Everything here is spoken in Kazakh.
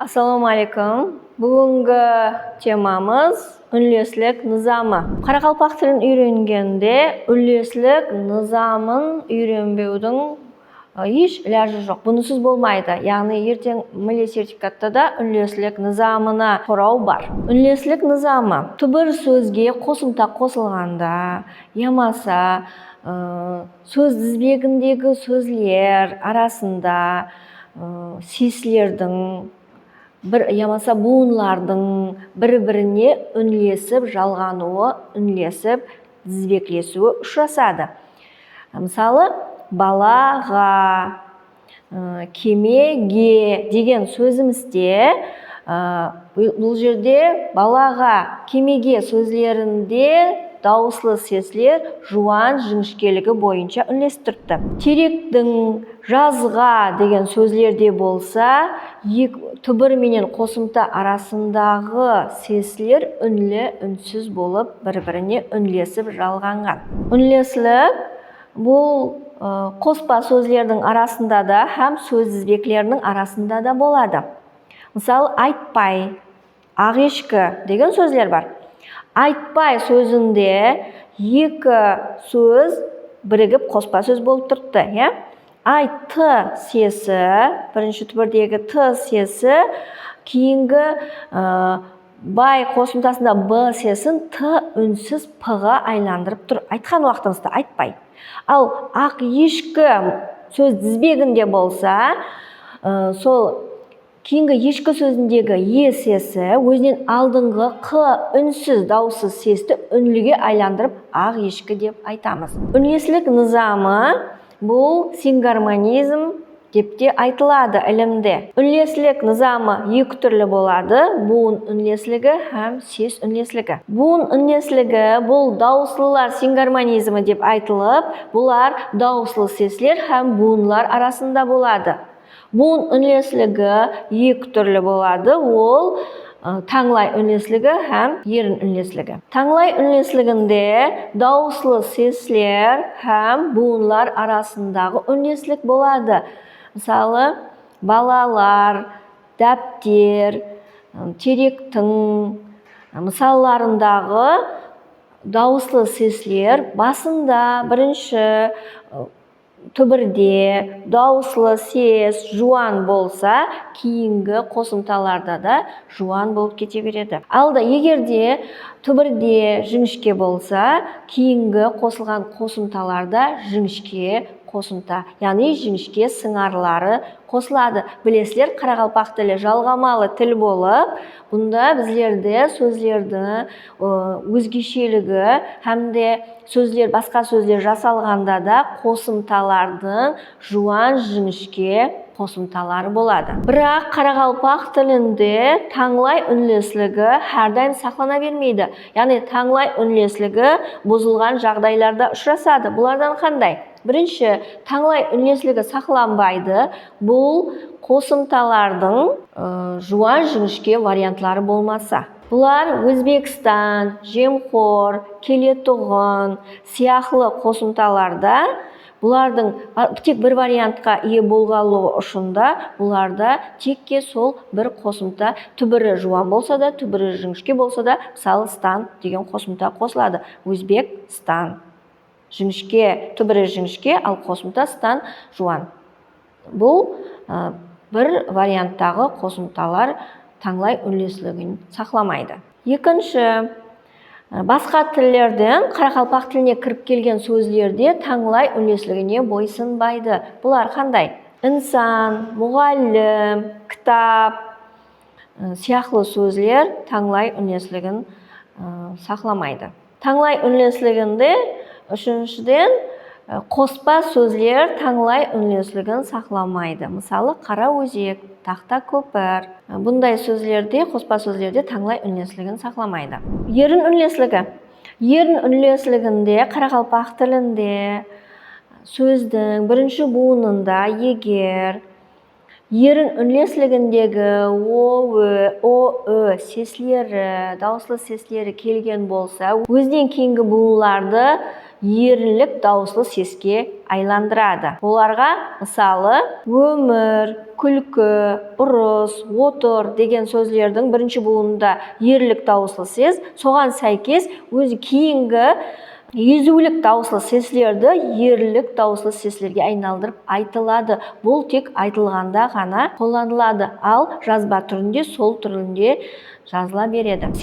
Assalomu alaykum. Bugungi temamiz unleslik nizami. Qoraqalpoq tilini o'rganganda unleslik nizomin o'rganbewding hech iloji yo'q. Bunisiz bo'lmaydi. Ya'ni ertang milliy sertifikatda unleslik nizomini so'rov bor. Unleslik nizomi bir so'zga qo'shimcha qo'shilganda, yamasa so'z tizbegidagi so'zlar arasida seslerдің yamasa buğunlardың bir-birini unlesib, жалғануы, unlesib, tizbeklesуі ұшырасады. Мысалы, балаға, кемеге деген сөзімізде бұл жерде балаға, кемеге сөзлерінде дауыслы сеслер жуан жіңішкелігі бойынша үнлестірді. Теректің жазға деген сөзлерде болса, түбір менен қосымта арасындағы сеслер үнлі, үнсіз болып, бір-біріне үнлесіп жалғанған. Үнлеслік бұл қоспа сөзлердің арасында да, һәм сөз тізбектерінің арасында да болады. Мысалы, айтпай, ақ-ешкі деген сөзлер бар. Айтпай сөзінде екі сөз бірігіп қоспа сөз болып тұрды. Айты сесі, бірінші түбірдегі т сесі, кейінгі бай қосымтасында б сесін т үнсіз п-ға айландырып тұр. Айтқан уақытымызда айтпай. Ал ақ-ешкі сөз тізбегінде болса, сол кейінгі ешкі сөзіндегі е сесі өзінен алдыңғы қ үнсіз дауыссыз сесті үнліге айландырып ақ-ешкі деп айтамыз. Үнлеслік низамы бұл сингармонизм деп те айтылады ілімде. Үнлеслік низамы екі түрлі болады: буын үнлеслігі һәм сес үнлеслігі. Буын үнлеслігі бұл дауыслылар сингармонизмі деп айтылып, бұлар дауыслы сеслер һәм буынлар арасында болады. Буын үнлеслігі екі түрлі болады: ол таңлай үнлеслігі һәм ерін үнлеслігі. Таңлай үнлеслігінде дауыслы сеслер һәм буынлар арасындағы үнлеслік болады. Мысалы, балалар, дәптер, теректің мысалларындағы дауыслы сеслер басында бірінші түбірде дауыслы сес жуан болса, кейінгі қосымталарда да жуан болып кете береді. Алда егерде түбірде жіңішке болса, кейінгі қосылған қосымталарда жіңішке қосымта, яғни жіңішке сыңарлары қосылады. Білесілер, қарақалпақ тілі жалғамалы тіл болып, бұнда біздерде сөздердің өзгешелігі һәмде сөздер, басқа сөздер жасалғанда да қосымталардың жуан жіңішке қосымталары болады. Бірақ қарақалпақ тілінде таңлай үнлеслігі әрдайым сақлана бермейді. Яғни таңлай үнлеслігі бұзылған жағдайларда ұшырасады. Бұлардан қандай? Бірінші, таңлай үнлеслігі сақланбайды. Бұл қосымталардың жуан жіңішке вариантлары болмаса. Бұлар Өзбекстан, Жемқор, Келетұғын сияқлы қосымталарда бұлардың тек бір вариантқа ие болғалы ұшында, бұларда текке сол бір қосымта, түбірі жуан болса да, түбірі жіңішке болса да, мысалы стан деген қосымта қосылады. Өзбек стан. Жіңішке, түбірі жіңішке, ал қосымта стан жуан. Бұл бір варианттағы қосымталар таңлай үнлеслігін сақламайды. Екінші, басқа тілдерден қарақалпақ тіліне кіріп келген сөздерде таңлай үнлеслігіне бойсынбайды. Бұлар қандай? Инсан, мұғалім, кітап сияқлы сөздер таңлай үнлеслігін сақламайды. Таңлай үнлеслігінде үшіншіден қоспа сөздер таңлай үнлеслігін сақламайды. Мысалы, қара өзек, тақта көпір. Бұндай сөздерде, қоспа сөздерде таңлай үнлеслігін сақламайды. Ерін үнлеслігі. Ерін үнлеслігінде қарақалпақ тілінде сөздің бірінші буынында егер ерін үнлеслігіндегі о, сеслері, дауыслы сеслері келген болса, өзінен кейінгі буынларды ерлік дауыслы сеске айландырады. Оларға мысалы өмір, күлкі, ұрыс, отыр деген сөздердің бірінші буынында ерлік дауыслы сес, соған сәйкес өзі кейінгі езулік дауыслы сеслерді ерлік дауыслы сеслерге айналдырып айтылады. Бұл тек айтылғанда ғана қолданылады, ал жазба түрінде сол түрінде жазыла береді.